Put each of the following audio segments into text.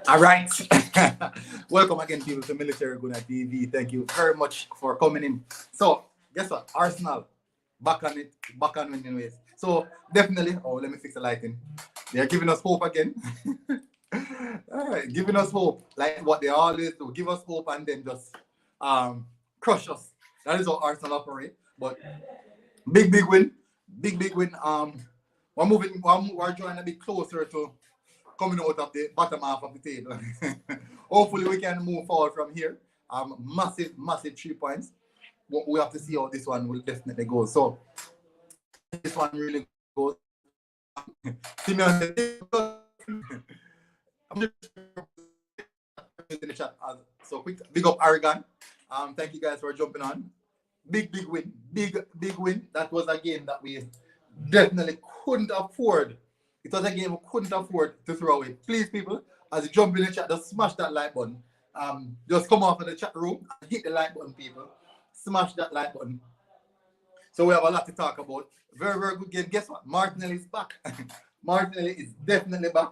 All right. Welcome again, people, to Military Guna TV. Thank you very much for coming in. So, guess what? Arsenal back on it, back on winning ways. So, definitely. Oh, let me fix the lighting. They're giving us hope again. All right, giving us hope, like what they always do. Give us hope and then just crush us. That is how Arsenal operate. But big win, big win. We're moving. We're drawing a bit closer to coming out of the bottom half of the table. Hopefully, we can move forward from here. Massive 3 points. But we have to see how this one will definitely go. So, this one really goes. I'm just in the chat. So quick, big up Aragon. Thank you guys for jumping on. Big win. Big win. That was a game that we definitely couldn't afford. It was a game we couldn't afford to throw away. Please, people, as you jump in the chat, just smash that like button. Just come off of the chat room and hit the like button, people. Smash that like button. So we have a lot to talk about. Very good game. Guess what? Martinelli is back. Martinelli is definitely back.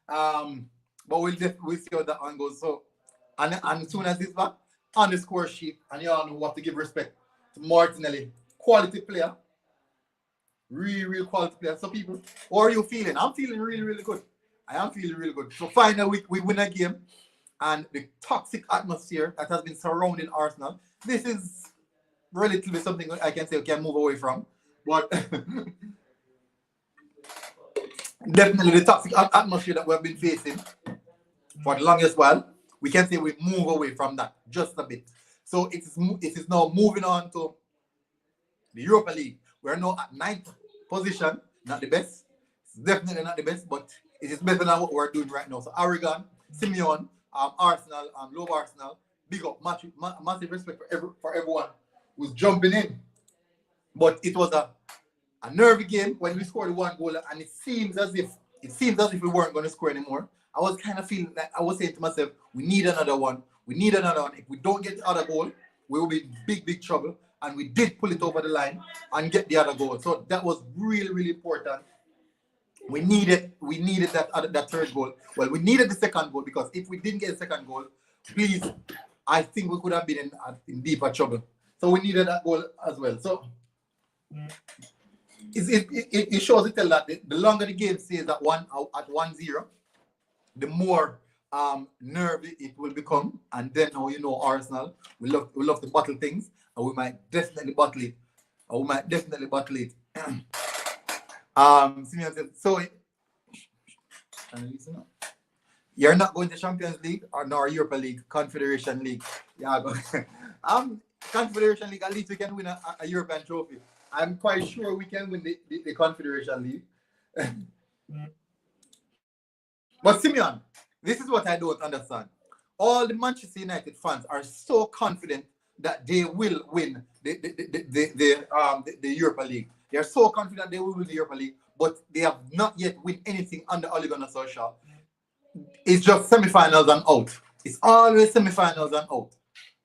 But we'll see how that one goes. So, and as soon as he's back on the score sheet, and you all know what to give respect to Martinelli, quality player, real quality player. So, people, how are you feeling? I'm feeling really good. I am feeling really good. So, finally, we win a game, and the toxic atmosphere that has been surrounding Arsenal. This is relatively something I can say we can move away from, but definitely the toxic atmosphere that we've been facing for the longest while, we can say we move away from that just a bit. So it is now moving on to the Europa League. We're now at 9th position, not the best. It's definitely not the best, but it is better than what we're doing right now. So Aragon, Simeon, Arsenal, Love Arsenal, big up, massive respect for everyone who's jumping in. But it was a nervy game when we scored one goal, and it seems as if we weren't going to score anymore. I was kind of feeling like I was saying to myself, we need another one. If we don't get the other goal, we will be in big trouble. And we did pull it over the line and get the other goal. So that was really important. We needed that third goal. Well, we needed the second goal, because if we didn't get the second goal, please, I think we could have been in deeper trouble. So we needed that goal as well. So it shows it tell that the longer the game stays at 1-0, the more nervy it will become. And then now Arsenal, we love to battle things, and we might definitely battle it. Simeon said, so you're not going to Champions League nor Europa League, Confederation League. Yeah, Confederation League, at least we can win a European trophy. I'm quite sure we can win the Confederation League. But Simeon, this is what I don't understand. All the Manchester United fans are so confident that they will win the Europa League. They are so confident they will win the Europa League, but they have not yet won anything under Ole Gunnar Solskjaer. It's just semi-finals and out. It's always semi-finals and out.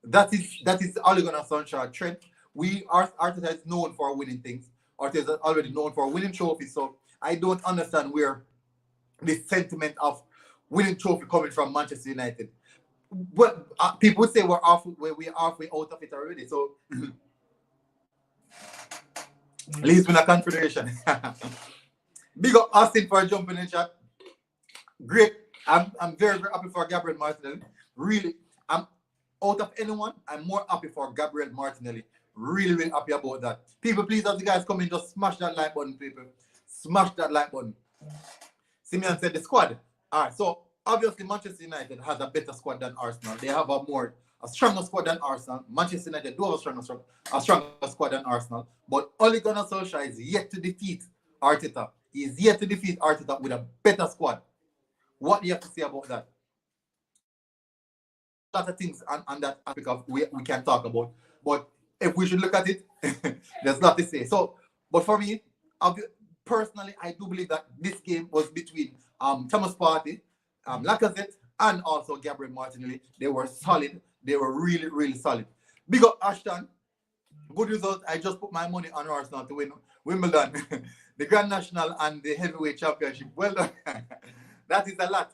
That is Ole Gunnar Solskjaer trend. Arteta is known for winning things. Arteta is already known for winning trophies. So I don't understand where this sentiment of winning trophy coming from Manchester United. But people say we're halfway out of it already. So at least win a Confederation. Big up Austin for jumping in chat. Great. I'm very happy for Gabriel Martinelli. Really, I'm out of anyone, I'm more happy for Gabriel Martinelli. Really happy about that. People, please, as you guys come in, just smash that like button, people. Smash that like button. Simeon said the squad. All right, so obviously Manchester United has a better squad than Arsenal. They have a stronger squad than Arsenal. Manchester United do have a stronger squad than Arsenal. But Ole Gunnar Solskjaer is yet to defeat Arteta. He is yet to defeat Arteta with a better squad. What do you have to say about that? A lot of things on that topic we can talk about. But if we should look at it, there's a lot to say. So, but for me, personally, I do believe that this game was between Thomas Partey, Lacazette, and also Gabriel Martinelli. They were solid. They were really solid. Big up Ashton. Good result. I just put my money on Arsenal to win Wimbledon, the Grand National, and the Heavyweight Championship. Well done. That is a lot.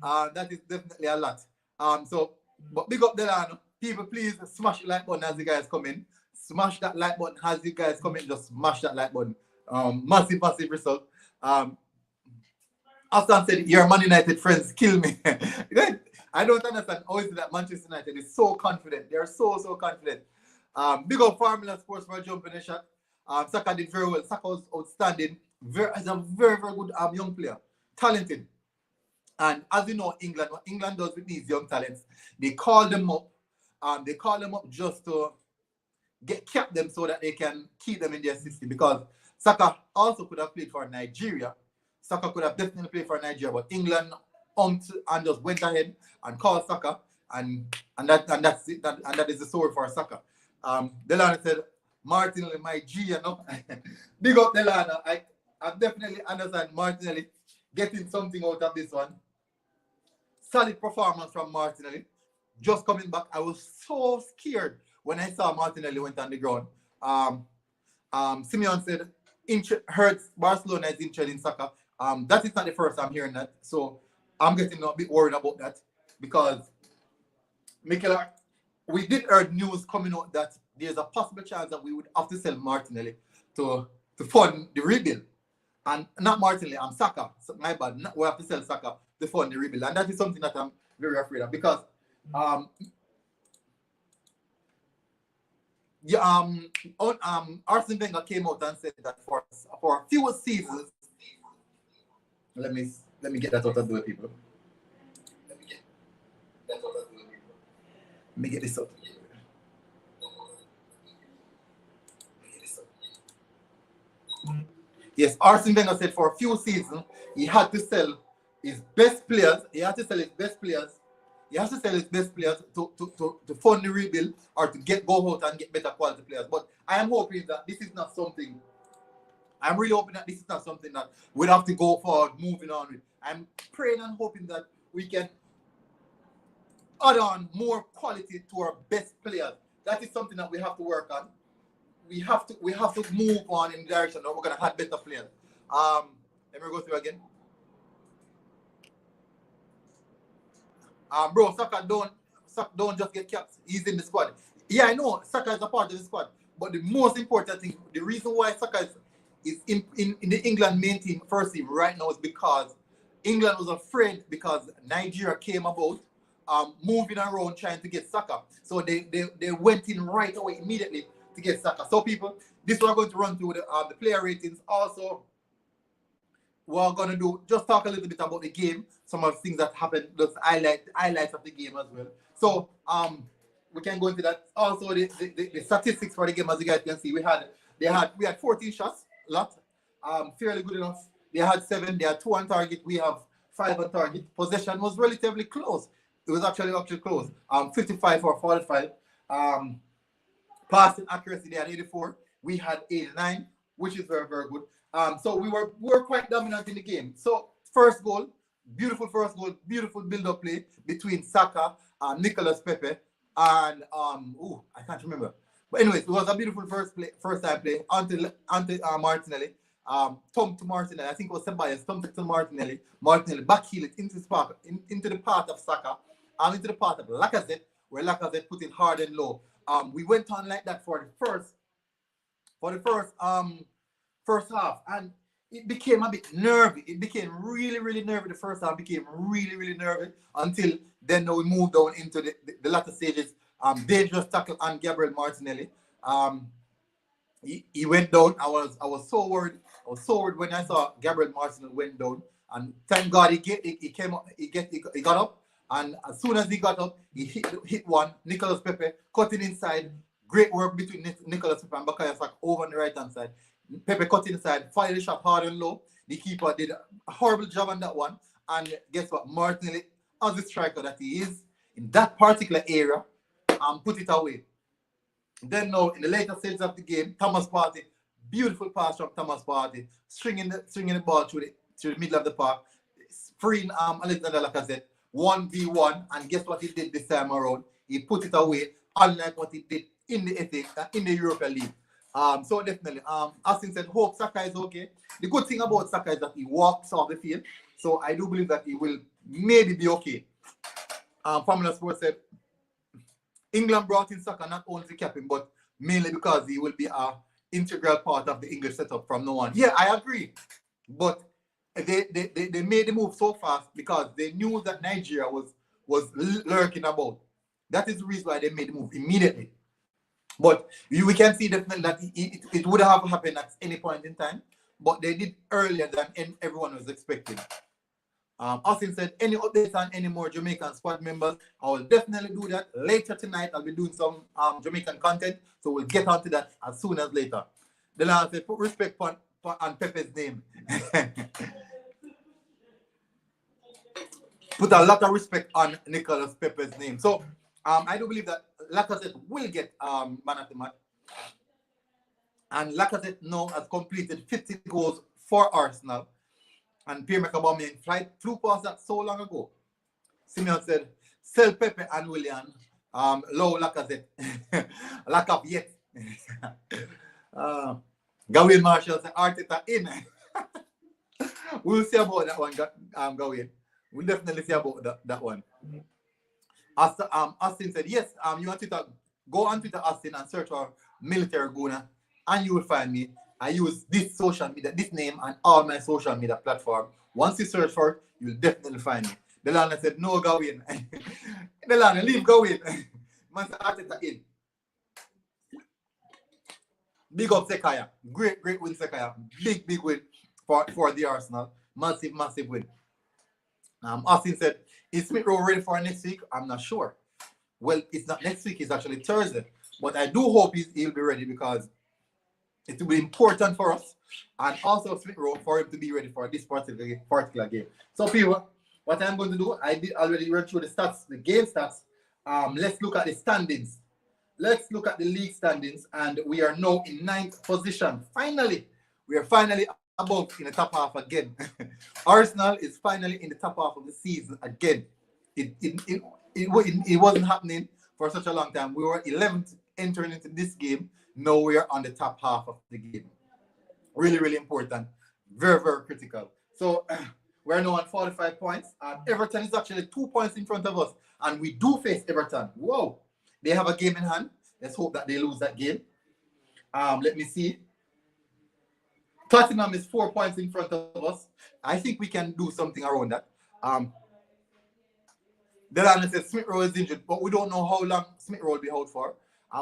That is definitely a lot. But big up Delano. People, please smash the like button as you guys come in. Smash that like button as you guys come in. Just smash that like button. Massive result. Aston said, your Man United friends kill me. I don't understand how is it that Manchester United is so confident. They're so confident. Big up Formula Sports for jumping a shot. Saka did very well. Saka was outstanding. Is a very good young player. Talented. And as you know, England, what England does with these young talents, they call them up. They call them up just to cap them so that they can keep them in their system. Because Saka also could have played for Nigeria. Saka could have definitely played for Nigeria, but England and just went ahead and called Saka, and that's it. And that is the story for Saka. Delano said, Martinelli, my G, you know. Big up Delano. I definitely understand Martinelli getting something out of this one. Solid performance from Martinelli. Just coming back, I was so scared when I saw Martinelli went on the ground. Simeon said, hurts Barcelona is interested in Saka. That is not the first I'm hearing that. So I'm getting a bit worried about that because Mikel, we did hear news coming out that there's a possible chance that we would have to sell Martinelli to fund the rebuild. And not Martinelli, Saka. My bad. We have to sell Saka to fund the rebuild. And that is something that I'm very afraid of because Arsene Wenger came out and said that for a few seasons. Let me get that out of the way, people. Let me get this out. Yes, Arsene Wenger said for a few seasons he had to sell his best players. He has to sell his best players to fund the rebuild or to go out and get better quality players. But I am hoping that this is not something. I'm really hoping that this is not something that we'll have to go forward, moving on with. I'm praying and hoping that we can add on more quality to our best players. That is something that we have to work on. We have to move on in the direction that we're gonna have better players. Let me go through again. Bro, Saka don't just get capped. He's in the squad. Yeah, I know Saka is a part of the squad, but the most important thing, the reason why Saka is in the England main team, first team right now is because England was afraid because Nigeria came about moving around trying to get Saka. So they went in right away immediately to get Saka. So people, this we're going to run through the player ratings. Also, we're going to just talk a little bit about the game, some of the things that happened, just highlights of the game as well. So we can go into that. Also, the statistics for the game, as you guys can see, we had 14 shots, fairly good enough. They had 7, they had 2 on target, we have 5 on target. Possession was relatively close. It was actually close. 55 for 45. Passing accuracy, they had 84. We had 89, which is very, very good. So we were quite dominant in the game. So first goal, beautiful build-up play between Saka, Nicolas Pepe, and I can't remember. But anyways, it was a beautiful first time play until Martinelli. Thump to Martinelli. I think it was Ceballos. Thump to Martinelli. Martinelli backheel it into the path of Saka, and into the path of Lacazette, where Lacazette put it hard and low. We went on like that for the first half, and it became a bit nervy. It became really, really nervy. The first half became really, really nervy until then we moved on into the latter stages. Dangerous tackle on Gabriel Martinelli. He went down. I was so worried. I was so worried when I saw Gabriel Martinelli went down. And thank God he got up. And as soon as he got up, he hit one. Nicolas Pepe cutting inside. Great work between Nicolas Pepe and Bukayo Saka over on the right hand side. Pepe cut inside, fired the shot hard and low. The keeper did a horrible job on that one. And guess what? Martinelli, as the striker that he is, in that particular area, put it away. Then now, in the later stages of the game, Thomas Partey, beautiful pass from Thomas Partey, stringing the ball through the middle of the park, freeing Alexander Lacazette, 1v1, and guess what he did this time around? He put it away, unlike what he did in the Europa League. So definitely, Austin said, hope Saka is okay. The good thing about Saka is that he walks off the field. So I do believe that he will maybe be okay. Formula Sports said England brought in Saka not only to cap him, but mainly because he will be an integral part of the English setup from now on. Yeah, I agree. But they made the move so fast because they knew that Nigeria was lurking about. That is the reason why they made the move immediately. But we can see definitely that it would have happened at any point in time, but they did earlier than everyone was expecting. Austin said, any updates on any more Jamaican squad members? I will definitely do that later tonight. I'll be doing some Jamaican content, so we'll get onto that as soon as later. The last said, put respect on Pepe's name. Put a lot of respect on Nicolas Pepe's name. So I do believe that Lacazette will get man of the match. And Lacazette now has completed 50 goals for Arsenal. And Pierre-Emerick Aubameyang flew past that so long ago. Simeon said, sell Pepe and Willian. Low Lacazette. Lacazette. Gabriel Marshall said, Arteta in. We'll see about that one, Gabriel. We'll definitely see about that one. Austin said, yes, you want Twitter, go on Twitter, Austin, and search for Military Guna, and you will find me. I use this social media, this name, and all my social media platform. Once you search for it, you'll definitely find me. Delana said, no, go in. Delana, leave, go in. Man said, Arteta in. Big up Sekaya. Great win, Sekaya. Big win for the Arsenal. Massive win. Austin said, is Smith Rowe ready for next week? I'm not sure. Well, it's not next week, it's actually Thursday. But I do hope he'll be ready because it will be important for us and also Smith Rowe for him to be ready for this particular game. So people, what I'm going to do, I did already run through the stats, the game stats. Let's look at the standings. Let's look at the league standings, and we are now in 9th position. Finally, we are finally above in the top half again. Arsenal is finally in the top half of the season again. It wasn't happening for such a long time. We were 11th entering into this game. Now we are on the top half of the game. Really important. Very critical. So we're now on 45 points. Everton is actually 2 points in front of us, and we do face Everton. Whoa. They have a game in hand. Let's hope that they lose that game. Let me see. Tottenham is 4 points in front of us. I think we can do something around that. Delana says Smith Rowe is injured, but we don't know how long Smith Rowe will be out for.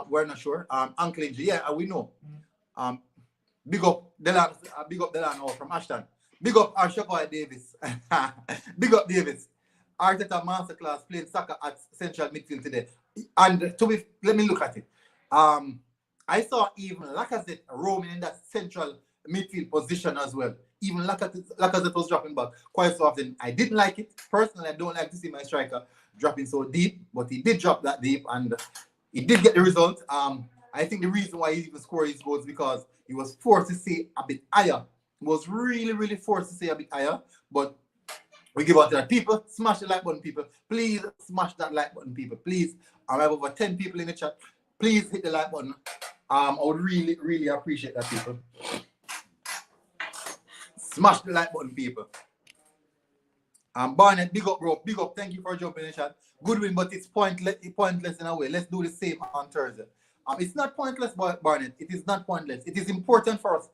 We're not sure. Ankle injury, yeah, we know. Big up Delana from Ashton. Big up Arshavai Davis. Big up Davis. Arteta masterclass playing Saka at central midfield today. And let me look at it. I saw even Lacazette roaming in that central midfield position as well. Even Lacazette was dropping back quite so often. I didn't like it. Personally, I don't like to see my striker dropping so deep, but he did drop that deep and he did get the result. I think the reason why he even scored his goals because he was forced to stay a bit higher. He was really forced to stay a bit higher, but we give out to that. People, smash the like button, people. Please smash that like button, people. Please. I have over 10 people in the chat. Please hit the like button. I would really appreciate that, people. Smash the like button, people. Barnett, big up, bro. Big up. Thank you for jumping in the chat. Good win, but it's pointless in a way. Let's do the same on Thursday. It's not pointless, Barnett. It is not pointless. It is important for us.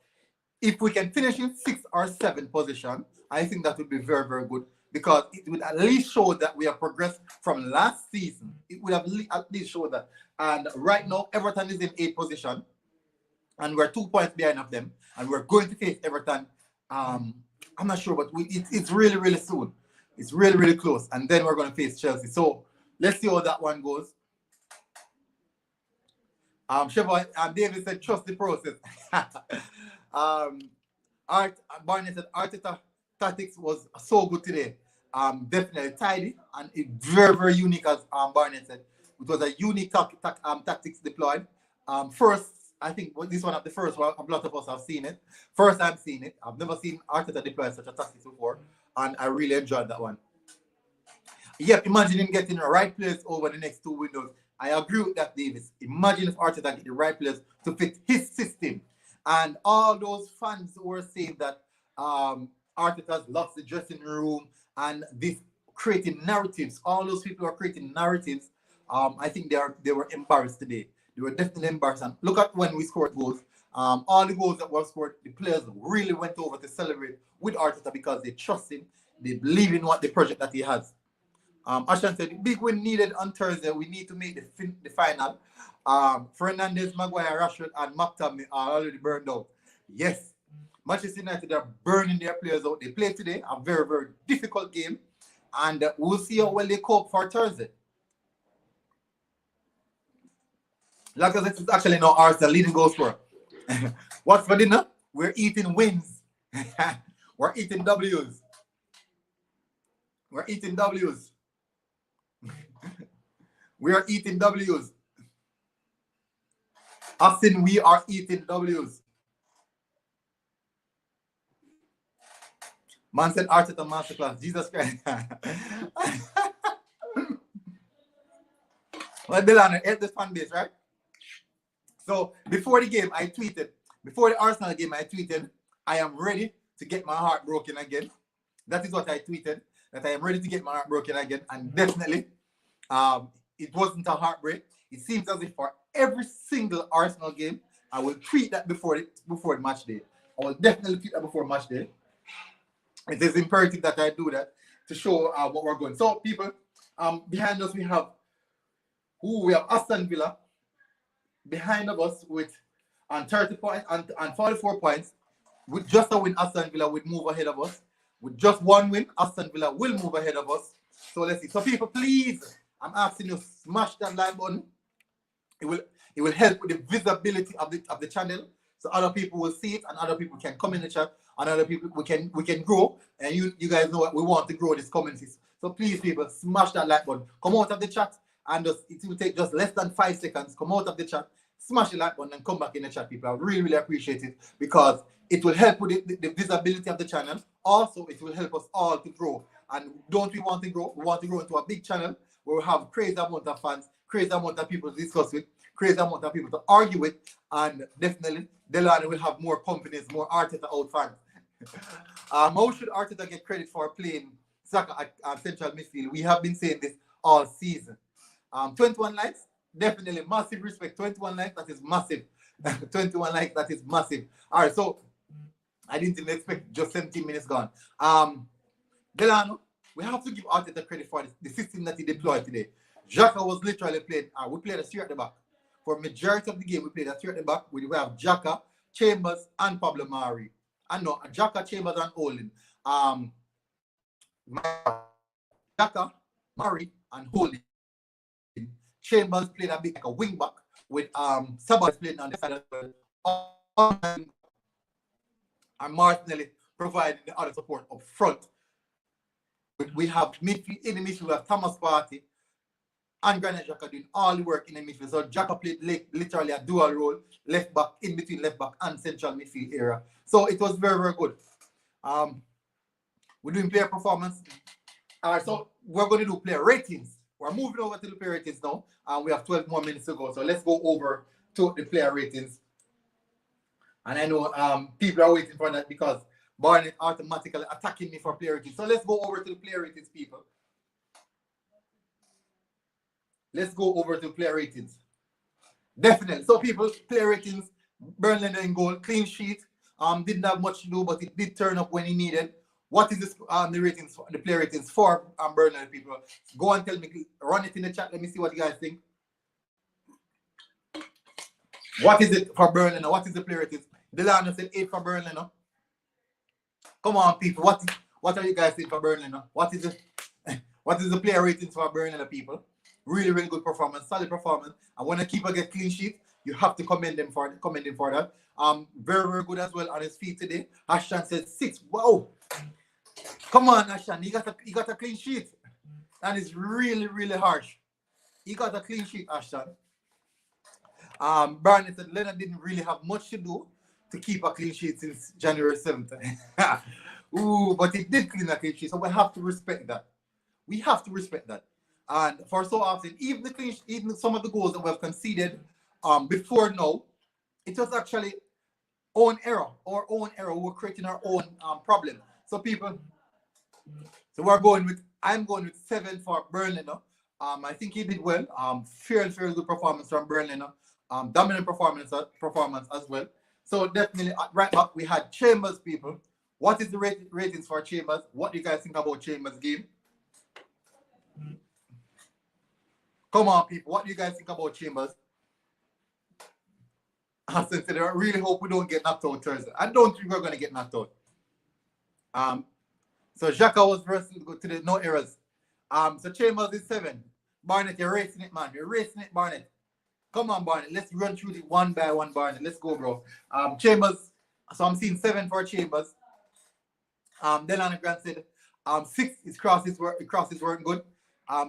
If we can finish in 6th or 7th position, I think that would be very good because it would at least show that we have progressed from last season. It would have at least show that. And right now, Everton is in 8th position, and we're 2 points behind of them, and we're going to face Everton. I'm not sure, but it's really soon. It's really close, and then we're going to face Chelsea. So let's see how that one goes. David said, trust the process. Barney said, Arteta tactics was so good today. Definitely tidy, and it very unique, as Barney said. It was a unique tactics deployed. First, I think this one of the first one, a lot of us have seen it. First time seeing it. I've never seen Arteta deploy such a tactics before, and I really enjoyed that one. Yep, imagine him getting the right players over the next 2 windows. I agree with that, Davis. Imagine if Arteta get the right players to fit his system. And all those fans who were saying that Arteta's lost the dressing room and this creating narratives. All those people who are creating narratives, I think they were embarrassed today. They were definitely embarrassed. And look at when we scored goals. All the goals that were scored, the players really went over to celebrate with Arteta because they trust him. They believe in what the project that he has. Ashan said, the big win needed on Thursday. We need to make the final. Fernandes, Maguire, Rashford, and McTominay are already burned out. Yes, Manchester United are burning their players out. They play today, a very, very difficult game. And we'll see how well they cope for Thursday. Lacazette is actually now Arsenal leading goal scorer. What's for dinner? We're eating wins. We're eating W's. We're eating W's. We are eating W's. Austin, we are eating W's. Man said Arteta masterclass. Jesus Christ. Well, Bellerin, hit this fan base, right? So before the game, I tweeted. Before the Arsenal game, I tweeted, I am ready to get my heart broken again. That is what I tweeted. That I am ready to get my heart broken again. And definitely, it wasn't a heartbreak. It seems as if for every single Arsenal game, I will tweet that before the match day. I will definitely tweet that before match day. It is imperative that I do that to show what we're going. So, people, behind us we have Aston Villa behind of us with 30 points and 44 points. With just a win, Aston Villa would move ahead of us. With just one win, Aston Villa will move ahead of us. So let's see. So people, please, I'm asking you, smash that like button. It will help with the visibility of the channel, so other people will see it and other people can come in the chat and other people we can grow. And you guys know what we want to grow this community. So please, people, smash that like button. Come out of the chat and it will take just less than 5 seconds. Come out of the chat, smash the like button and come back in the chat, people. I really, really appreciate it because it will help with the visibility of the channel. Also, it will help us all to grow. And don't we want to grow? We want to grow into a big channel where we have crazy amount of fans, crazy amount of people to discuss with, crazy amount of people to argue with, and definitely Delano will have more companies, more Arteta out fans. How should Arteta get credit for playing Saka at central midfield? We have been saying this all season. 21 likes, definitely massive respect. 21 likes, that is massive. 21 likes, that is massive. All right, so I didn't even expect just 17 minutes gone. Delano, we have to give Arteta credit for the system that he deployed today. Xhaka was literally playing, we played a three at the back. For majority of the game, we played a three at the back. We have Xhaka, Chambers, and Pablo Mari. And no, Xhaka, Chambers, and Holding. Xhaka, Murray, and Holding. Chambers played a bit like a wing back with Sabas playing on the side as well. And Martinelli providing the other support up front. We have midfield, in the midfield, we have Thomas Partey and Granit Xhaka doing all the work in the midfield. So Xhaka played literally a dual role, left back, in between left back and central midfield area. So it was very, very good. We're doing player performance. So we're going to do player ratings. We're moving over to the player ratings now. And we have 12 more minutes to go. So let's go over to the player ratings. And I know people are waiting for that because Barnett automatically attacking me for player ratings. So let's go over to the player ratings, people. Let's go over to player ratings. Definitely. So people, player ratings, Burnley in goal, clean sheet. Didn't have much to do, but it did turn up when he needed. What is this, the ratings, the player ratings for Burnley, people? Go and tell me, run it in the chat. Let me see what you guys think. What is it for Burnley now? What is the player ratings? Delano said 8 for Burnley now. Come on, people. What are you guys saying for Burnley now? What is the player ratings for Burnley, people? Really, really good performance, solid performance. And when a keeper gets clean sheet, you have to commend him for that. Very, very good as well on his feet today. Ashton said 6. Wow. Come on, Ashton. He got a clean sheet. That is really, really harsh. He got a clean sheet, Ashton. Barnett said Leno didn't really have much to do to keep a clean sheet since January 7th. Ooh, but he did clean a clean sheet, so we have to respect that. We have to respect that. And for so often, even some of the goals that we have conceded before now, it was actually our own error. We're creating our own problem. So people, so we're going with I'm going with 7 for Leno. I think he did well. Fairly good performance from Leno. Dominant performance as well. So definitely at right back we had Chambers, people. What is the ratings for Chambers? What do you guys think about Chambers' game? Come on, people. What do you guys think about Chambers? I really hope we don't get knocked out Thursday. I don't think we're going to get knocked out. So Xhaka was versus good today, no errors. So Chambers is 7. Barnett, you're racing it, man. You're racing it, Barnett. Come on, Barnett. Let's run through it one by one, Barnett. Let's go, bro. Chambers. So I'm seeing 7 for Chambers. Delano Grant said 6. His crosses weren't good.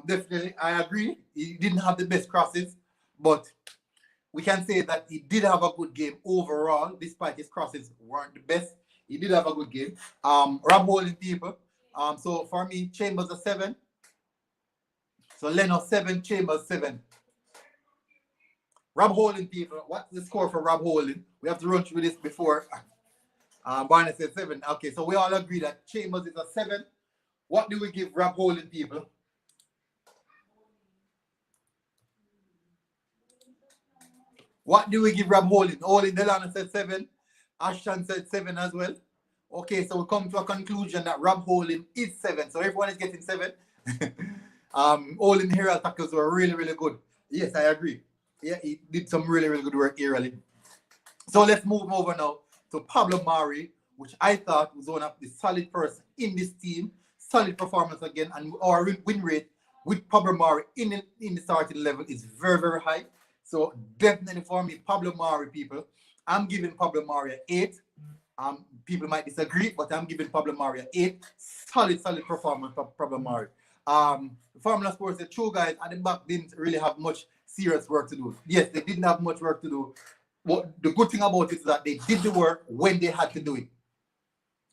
Definitely, I agree. He didn't have the best crosses, but we can say that he did have a good game overall, despite his crosses weren't the best. He did have a good game. Rob Holding, people. So for me, Chambers a 7. So Leno 7, Chambers 7. Rob Holding, people. What's the score for Rob Holding? We have to run through this before. Barney said 7. Okay, so we all agree that Chambers is a 7. What do we give Rob Holding, people? What do we give Rob Holding? Holding, Delano said 7. Ashton said 7 as well. Okay, so we come to a conclusion that Rob Holding is 7. So everyone is getting 7. Holding Herald tackles were really good. Yes, I agree. Yeah, he did some really good work here, really. So let's move over now to Pablo Mari, which I thought was one of the solid person in this team. Solid performance again, and our win rate with Pablo Mari in the starting level is very high. So definitely for me, Pablo Mari, people, I'm giving Pablo Mari an 8. People might disagree, but I'm giving Pablo Mari an 8. Solid performance for Pablo Mari. Formula Sports, the two guys at the back didn't really have much serious work to do. Yes, they didn't have much work to do. What the good thing about it is that they did the work when they had to do it.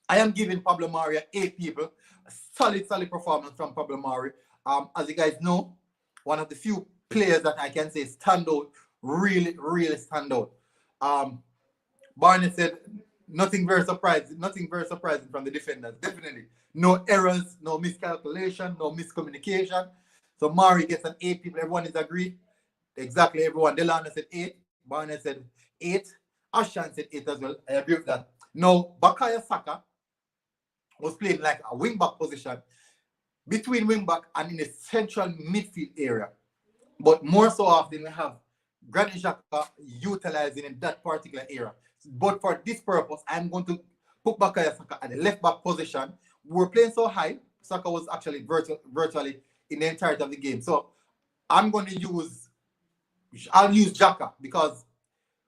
I am giving Pablo Mari 8, people. A solid performance from Pablo Mari. As you guys know, one of the few players that I can say stand out, really stand out. Barney said nothing very surprising from the defenders. Definitely. No errors, no miscalculation, no miscommunication. So Mari gets an 8, people. Everyone is agreed. Exactly, everyone. Delano said 8. Barney said 8. Ashan said 8 as well. I agree with that. Now, Bukayo Saka was playing like a wing-back position between wing-back and in the central midfield area. But more so often, we have Granit Xhaka utilizing in that particular area. But for this purpose, I'm going to put Bukayo Saka at the left-back position. We were playing so high, Saka was actually virtually in the entirety of the game. So I'll use Xhaka because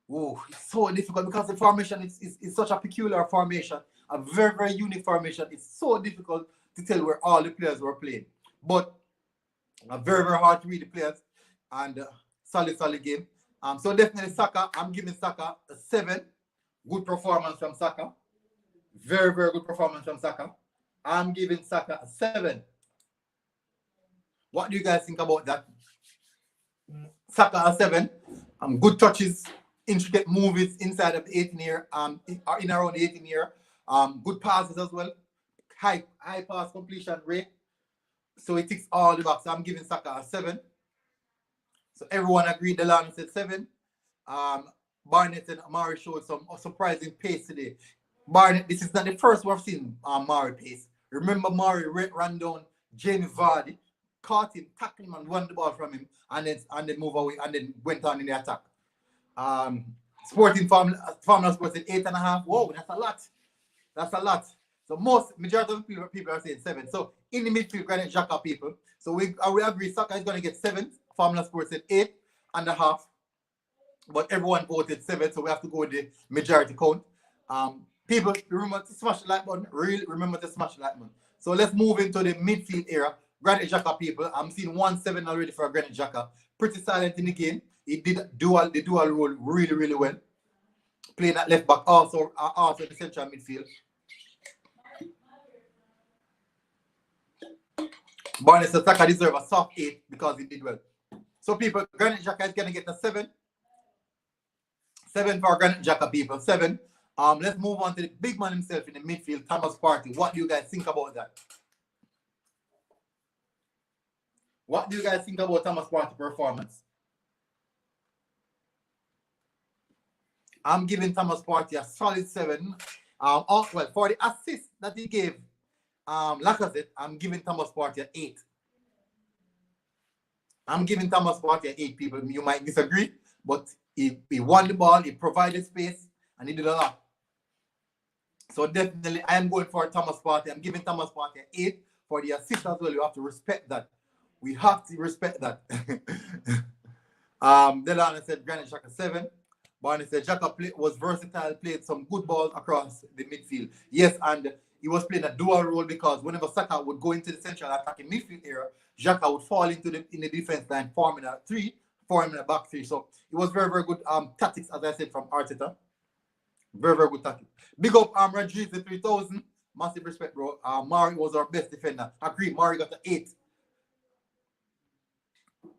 it's so difficult because the formation is such a peculiar formation, a very unique formation. It's so difficult to tell where all the players were playing. But very hard to read the players and solid game. So definitely Saka, I'm giving Saka a 7. Good performance from Saka. Very good performance from Saka. I'm giving Saka a 7. What do you guys think about that? Saka a 7. Good touches, intricate moves inside of the 18 year, in around the 18 year. Good passes as well. High pass completion rate. So it ticks all the boxes. I'm giving Saka a 7. So everyone agreed. Delano said 7. Barnett and Mari showed some surprising pace today. Barnett, this is not the first we've seen Mari pace. Remember, Mari ran down Jamie Vardy, caught him, tackled him, and won the ball from him, and then move away, and then went on in the attack. Sporting Formula Sports said 8.5. Whoa, that's a lot. So majority of people are saying 7. So in the midfield, Granit Xhaka, people. So we agree Saka is going to get 7. Formula Sports said 8.5. But everyone voted 7, so we have to go with the majority count. People, remember to smash the like button. Really remember to smash the like button. So let's move into the midfield era. Granit Xhaka, people. I'm seeing 1-7 already for Granit Xhaka. Pretty silent in the game. He did the dual role really well. Playing at left back, also in the central midfield. Barney says Saka deserves a soft 8 because he did well. So people, Granit Xhaka is going to get a 7. 7 for Granit Xhaka, people. 7. Let's move on to the big man himself in the midfield, Thomas Partey. What do you guys think about that? What do you guys think about Thomas Partey performance? I'm giving Thomas Partey a solid 7. Well, for the assist that he gave Lacazette, I'm giving Thomas Partey an 8. I'm giving Thomas Partey an 8, people. You might disagree, but he won the ball, he provided space, and he did a lot. So definitely, I am going for Thomas Partey. I'm giving Thomas Partey an 8 for the assist as well. You have to respect that. We have to respect that. Delano said Granit Xhaka 7. Barney said Xhaka was versatile, played some good balls across the midfield. Yes, and he was playing a dual role because whenever Saka would go into the central attacking midfield area, Xhaka would fall in the defense line, forming a back 3. So it was very, very good tactics, as I said, from Arteta. Very, very good tactics. Big up Rodriguez 3000. Massive respect, bro. Mari was our best defender. Agreed. Mari got the 8.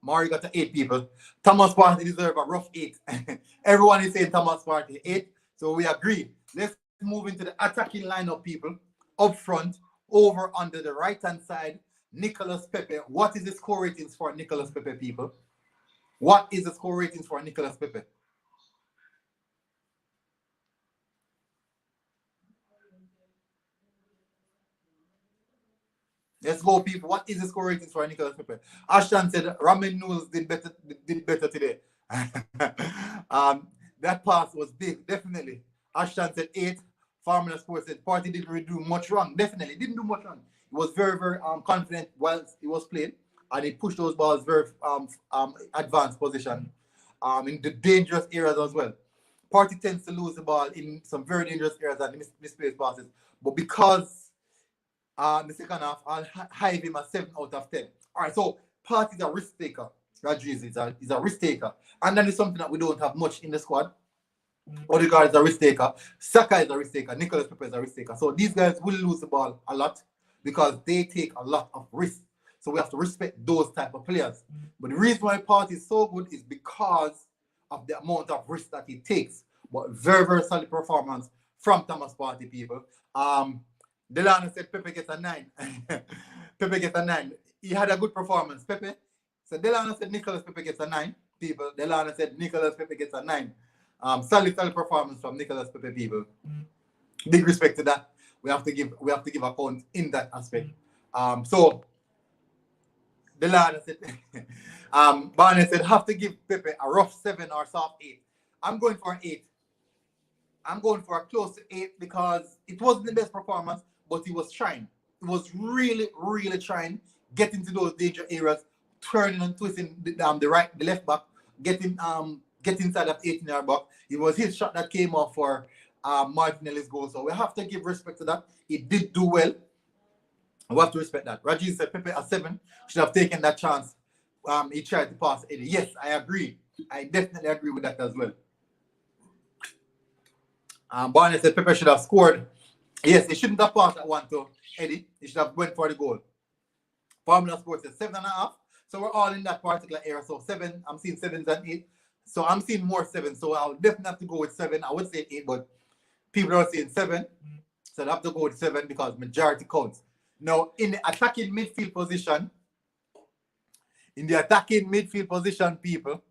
Mari got the 8, people. Thomas Partey deserves a rough 8. Everyone is saying Thomas Partey 8. So we agree. Let's move into the attacking lineup, people. Up front, over under the right-hand side, Nicolas Pepe. What is the score ratings for Nicolas Pepe, people? What is the score ratings for Nicolas Pepe? Let's go, people. What is the score ratings for Nicolas Pepe? Ashton said Ramen Noodles did better today. That pass was big, definitely. Ashton said 8. Formula Sports said Partey didn't really do much wrong. Definitely didn't do much wrong. He was very, very confident while he was playing, and he pushed those balls very advanced position in the dangerous areas as well. Partey tends to lose the ball in some very dangerous areas and misplaced passes, but because the second half, I'll hive him a 7 out of 10. All right, so Partey is a risk taker. Rodriguez is a risk taker, and that is something that we don't have much in the squad. Odegaard is a risk taker. Saka is a risk taker. Nicolas Pepe is a risk taker. So these guys will lose the ball a lot because they take a lot of risk. So we have to respect those type of players. But the reason why Partey is so good is because of the amount of risk that he takes. But very, very solid performance from Thomas Partey, people. Delano said Pepe gets a 9. Pepe gets a 9. He had a good performance. Pepe. So Delano said Nicolas Pepe gets a 9. People. Delano said Nicolas Pepe gets a 9. Solid performance from Nicolas Pepe, people. Big respect to that. We have to give account in that aspect. So Delano said Barney said have to give Pepe a rough 7 or soft 8. I'm going for an 8. I'm going for a close to 8 because it wasn't the best performance, but he was trying. He was really, really trying, getting to those danger areas, turning and twisting the left back, get inside that 18-yard box. It was his shot that came off for Martinelli's goal. So we have to give respect to that. He did do well. We have to respect that. Rajiv said Pepe at 7 should have taken that chance. He tried to pass Eddie. Yes, I agree. I definitely agree with that as well. Barney said Pepe should have scored. Yes, he shouldn't have passed that one to Eddie. He should have went for the goal. Formula Sports says 7.5. So we're all in that particular area. So 7, I'm seeing 7s and 8. So I'm seeing more 7. So I'll definitely have to go with 7. I would say 8, but people are saying 7. So I'll have to go with 7 because majority counts. Now, in the attacking midfield position, people,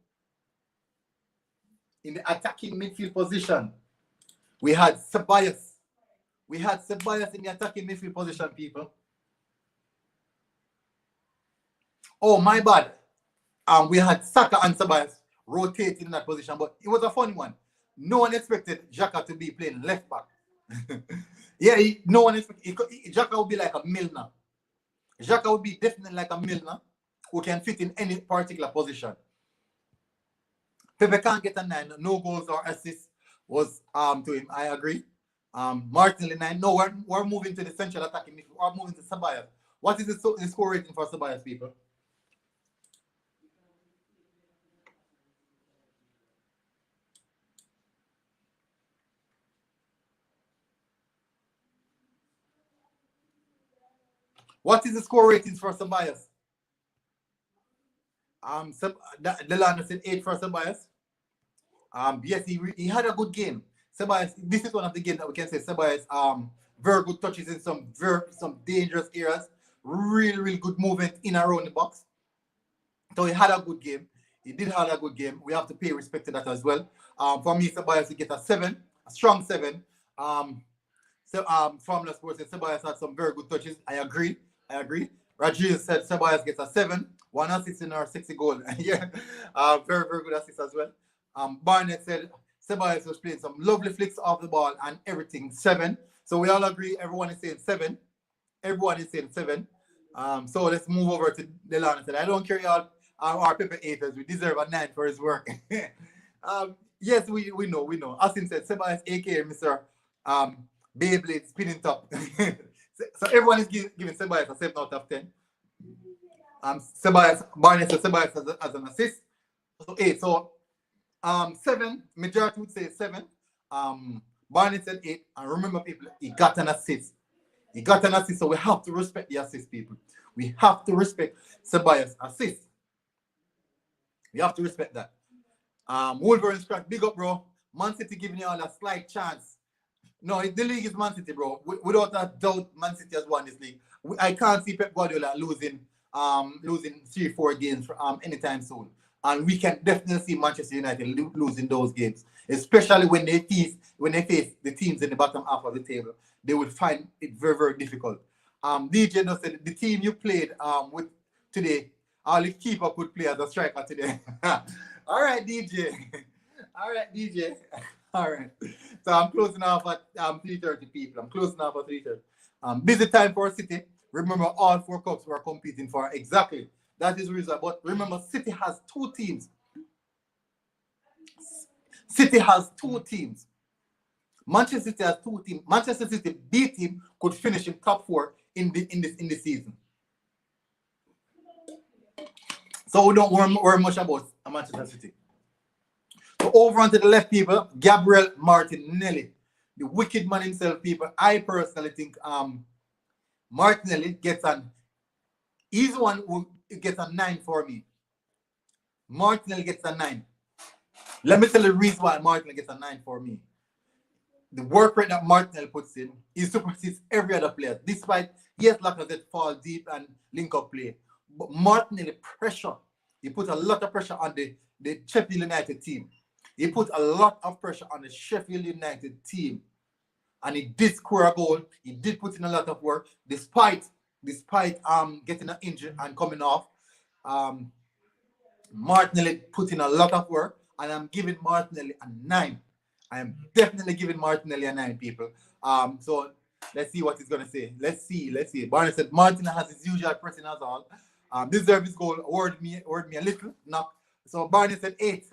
in the attacking midfield position, we had Ceballos. We had Ceballos in the attacking midfield position, people. Oh, my bad. We had Saka and Ceballos rotating in that position, but it was a funny one. No one expected Xhaka to be playing left back. Yeah, no one expected. Xhaka would be like a Milner. Xhaka would be definitely like a Milner who can fit in any particular position. Pepe can't get a 9. No goals or assists was to him. I agree. Martinelli 9. No, we're moving to the central attacking midfield. We're moving to Ceballos. What is the score rating for Ceballos, people? What is the score ratings for Ceballos? Delano said 8 for Ceballos. Yes, he had a good game. Ceballos, this is one of the games that we can say Ceballos very good touches in some dangerous areas. Really, really good movement in around the box. So he had a good game. He did have a good game. We have to pay respect to that as well. For me, Ceballos to get a 7, a strong 7. Formula Sports said Ceballos had some very good touches. I agree. Rodriguez said Ceballos gets a 7, 1 assist in our 60 goal. Yeah, very, very good assist as well. Barnett said Ceballos was playing some lovely flicks off the ball and everything, 7. So we all agree. Everyone is saying 7. Everyone is saying 7. So let's move over to Delano. Said I don't care y'all. Our Pepe haters, we deserve a 9 for his work. Yes, we know. Austin said Ceballos, aka Mr. Beyblade spinning top. So everyone is giving Ceballos a 7 out of 10. Ceballos, Barney said Ceballos as an assist. So 8. So 7, majority would say 7. Barney said 8. And remember, people, he got an assist. So we have to respect the assist, people. We have to respect Ceballos' assist. We have to respect that. Wolverine scratch, big up, bro. Man City giving you all a slight chance. No, the league is Man City, bro. Without a doubt, Man City has won this league. I can't see Pep Guardiola losing 3-4 games anytime soon. And we can definitely see Manchester United losing those games, especially when they face the teams in the bottom half of the table. They would find it very, very difficult. DJ just said the team you played with today, all the keeper could play as a striker today. All right, DJ. All right. So I'm closing off at 3:30, people. I'm closing off at 3:30. Busy time for City. Remember, all 4 cups we're competing for. Exactly. That is the reason. But remember, City has 2 teams. Manchester City has 2 teams. Manchester City B team could finish in top 4 in the season. So we don't worry much about Manchester City. So over onto the left, people, Gabriel Martinelli, the wicked man himself, people. I personally think Martinelli gets he's the one who gets a 9 for me. Martinelli gets a 9. Let me tell you the reason why Martinelli gets a 9 for me. The work rate that Martinelli puts in, he supersedes every other player. Despite, yes, Lacazette fall deep and link up play. But Martinelli pressure. He put a lot of pressure on the Sheffield United team. He put a lot of pressure on the Sheffield United team. And he did score a goal. He did put in a lot of work. Despite getting an injury and coming off, Martinelli put in a lot of work. And I'm giving Martinelli a 9. I am definitely giving Martinelli a 9, people. So let's see what he's going to say. Let's see. Barney said Martinelli has his usual pressing as all. Deserve his goal. Award me a little knock. So Barney said 8.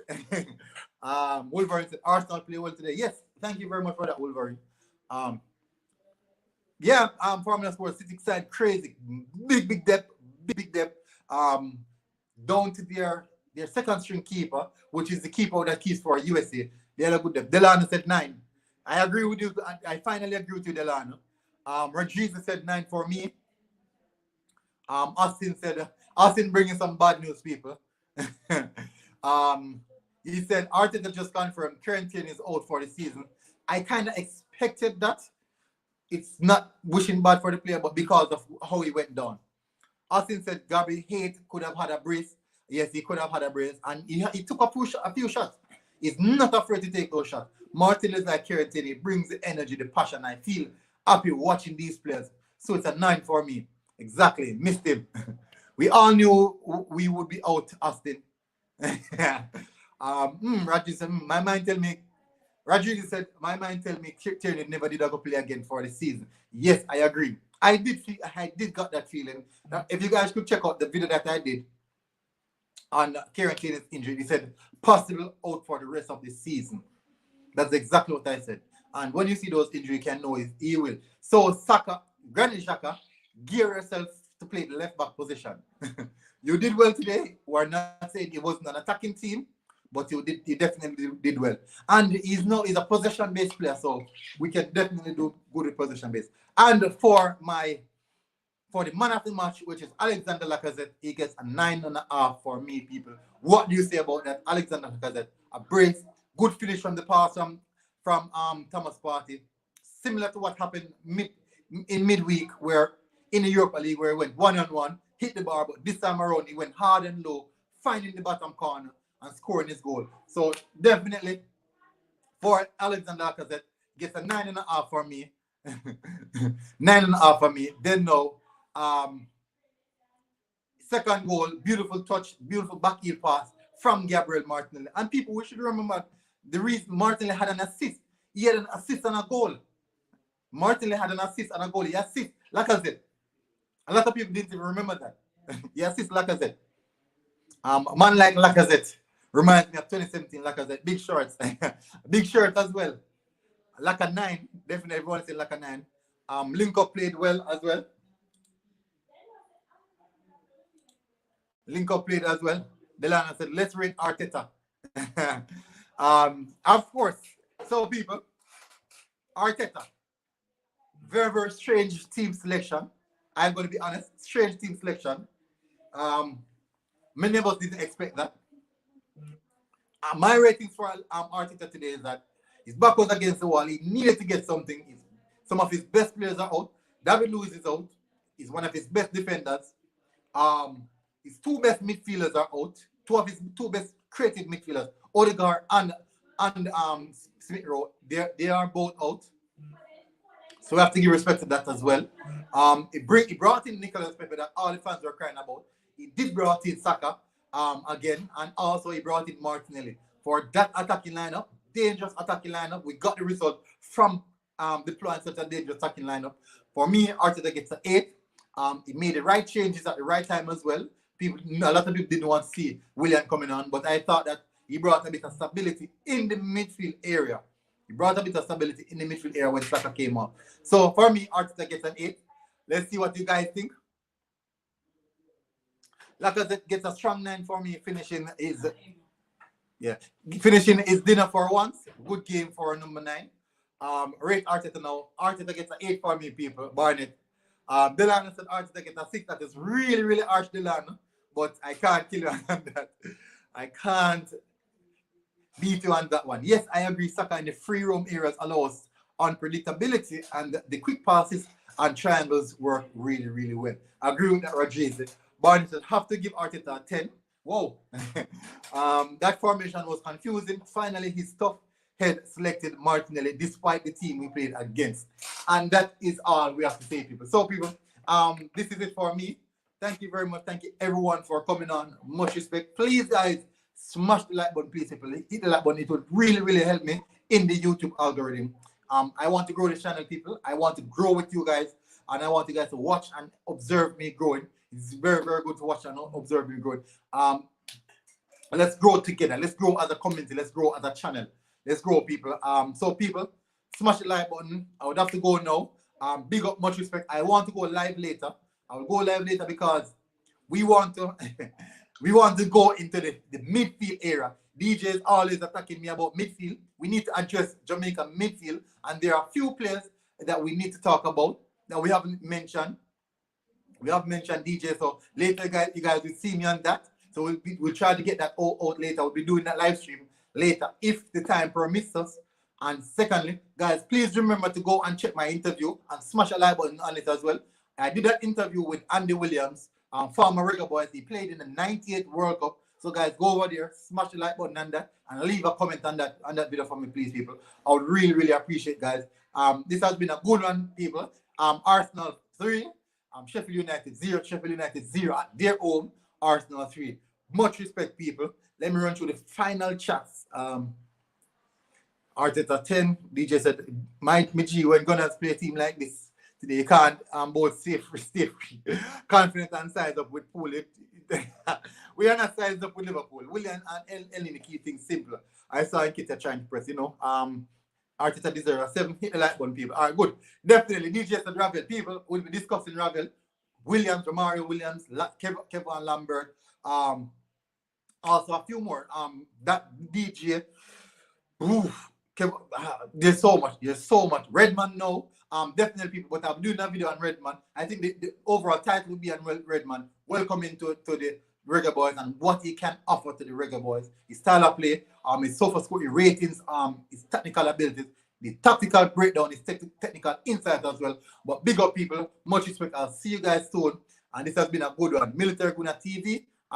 Wolverine said Arsenal play well today. Yes, thank you very much for that, Wolverine. Formula Sports City side crazy. Big depth. Down to their second string keeper, which is the keeper that keeps for USA. They had a good depth. Delano said 9. I agree with you. I finally agree with you, Delano. Rodriguez said 9 for me. Austin bringing some bad news, people. He said Arteta just confirmed Tierney is out for the season. I kind of expected that. It's not wishing bad for the player, but because of how he went down. Austin said Gabriel could have had a brace. Yes, he could have had a brace, and he took a few shots. He's not afraid to take those shots. Martin is like Tierney. He brings the energy, the passion. I feel happy watching these players. So it's a 9 for me. Exactly. Missed him. We all knew we would be out, Austin. Rodriguez said, my mind tell me Tierney never did go play again for the season. Yes, I agree. I did got that feeling. Now, if you guys could check out the video that I did on Kieran Tierney's injury, he said possible out for the rest of the season. That's exactly what I said. And when you see those injuries, you can know he will. So Saka, Granit Xhaka, gear yourself to play the left back position. You did well today. We're not saying it wasn't an attacking team, but he definitely did well. And he's a possession-based player, so we can definitely do good with possession-based. And for the man of the match, which is Alexander Lacazette, he gets a 9.5 for me, people. What do you say about that? Alexander Lacazette, a brace, good finish from the pass from Thomas Partey, similar to what happened in midweek, where in the Europa League, where he went 1-on-1, hit the bar, but this time around he went hard and low, finding the bottom corner and scoring his goal. So definitely for Alexander Lacazette, gets a 9.5 for me. 9.5 for me. Then no. Second goal, beautiful touch, beautiful back heel pass from Gabriel Martinelli. And people, we should remember the reason Martinelli had an assist. He had an assist and a goal. Martinelli had an assist and a goal. He assist Lacazette. A lot of people didn't even remember that. He assist Lacazette. A man like Lacazette reminds me of 2017 Lacazette. Big shorts. Big shirt as well. Lacazette 9. Definitely everyone say Lacazette 9. Link up played well as well. Link up played as well. Delano said, let's rate Arteta. Of course. So people, Arteta. Very, very strange team selection. I'm going to be honest. Strange team selection. Many of us didn't expect that. My ratings for Arteta today is that his back was against the wall. He needed to get something. Some of his best players are out. David Luiz is out. He's one of his best defenders. His two best midfielders are out. Two of his two best creative midfielders, Odegaard and Smith Rowe, they are both out. So we have to give respect to that as well. He brought in Nicolas Pepe that all the fans were crying about. He did brought in Saka again, and also he brought in Martinelli for that attacking lineup, dangerous attacking lineup. We got the result from deploying such a dangerous attacking lineup. For me, Arteta gets an 8. He made the right changes at the right time as well. A lot of people didn't want to see Willian coming on, but I thought that he brought a bit of stability in the midfield area. He brought a bit of stability in the midfield area when Saka came up. So for me, Arteta gets an 8. Let's see what you guys think. Lacazette gets a strong 9 for me, finishing his dinner for once. Good game for number 9. Rate Arteta now. Arteta gets an 8 for me, people. Barnett. Delano said Arteta gets a 6. That is really, really harsh, Delano. But I can't kill you on that. I can't beat you on that one. Yes, I agree. Saka in the free roam areas allows unpredictability, and the quick passes and triangles work really, really well. I agree with that, Rodriguez. Barney said, have to give Arteta a 10. Whoa. That formation was confusing. Finally, his tough head selected Martinelli despite the team we played against. And that is all we have to say, people. So, people, this is it for me. Thank you very much. Thank you, everyone, for coming on. Much respect. Please, guys, smash the like button, please, people. Hit the like button. It would really, really help me in the YouTube algorithm. I want to grow this channel, people. I want to grow with you guys. And I want you guys to watch and observe me growing. It's very, very good to watch and observe me growing. Let's grow together. Let's grow as a community. Let's grow as a channel. Let's grow, people. So, people, smash the like button. I would have to go now. Big up, much respect. I want to go live later. I will go live later because we want to go into the midfield era. DJ is always attacking me about midfield. We need to address Jamaica midfield, and there are a few players that we need to talk about that we haven't mentioned. We have mentioned DJ, so later, guys, you guys will see me on that. So we'll try to get that out later. We'll be doing that live stream later if the time permits us. And secondly, guys, please remember to go and check my interview and smash a like button on it as well. I did that interview with Andy Williams, former Reggae Boys. He played in the 98th World Cup. So guys, go over there, smash the like button on that, and leave a comment on that video for me, please, people. I would really, really appreciate, guys. This has been a good one, people. Arsenal 3, Sheffield United 0, Sheffield United 0 at their home, Arsenal 3. Much respect, people. Let me run through the final chats. Arteta 10. DJ said, my G, when Gunners play a team like this today, you can't both stay free, confident and size up with Pool. We are not sized up with Liverpool. William and Elneny keep things simpler. I saw Nketiah trying to press, Arteta deserves a 7. Hit the like button, people. All right, good. Definitely, DJ said Ravel. People will be discussing Ravel. Williams, Romario Williams, Kevin Lambert. Also a few more. That DJ. Oof. There's so much. Redman no. Definitely, people, but I'm doing a video on Redman. I think the overall title will be on Redman. Welcome into the Reggae Boys and what he can offer to the Reggae Boys. His style of play, his sofa score, his ratings, his technical abilities, the tactical breakdown, his technical insight as well. But big up, people. Much respect. I'll see you guys soon. And this has been a good one. Military Guna TV.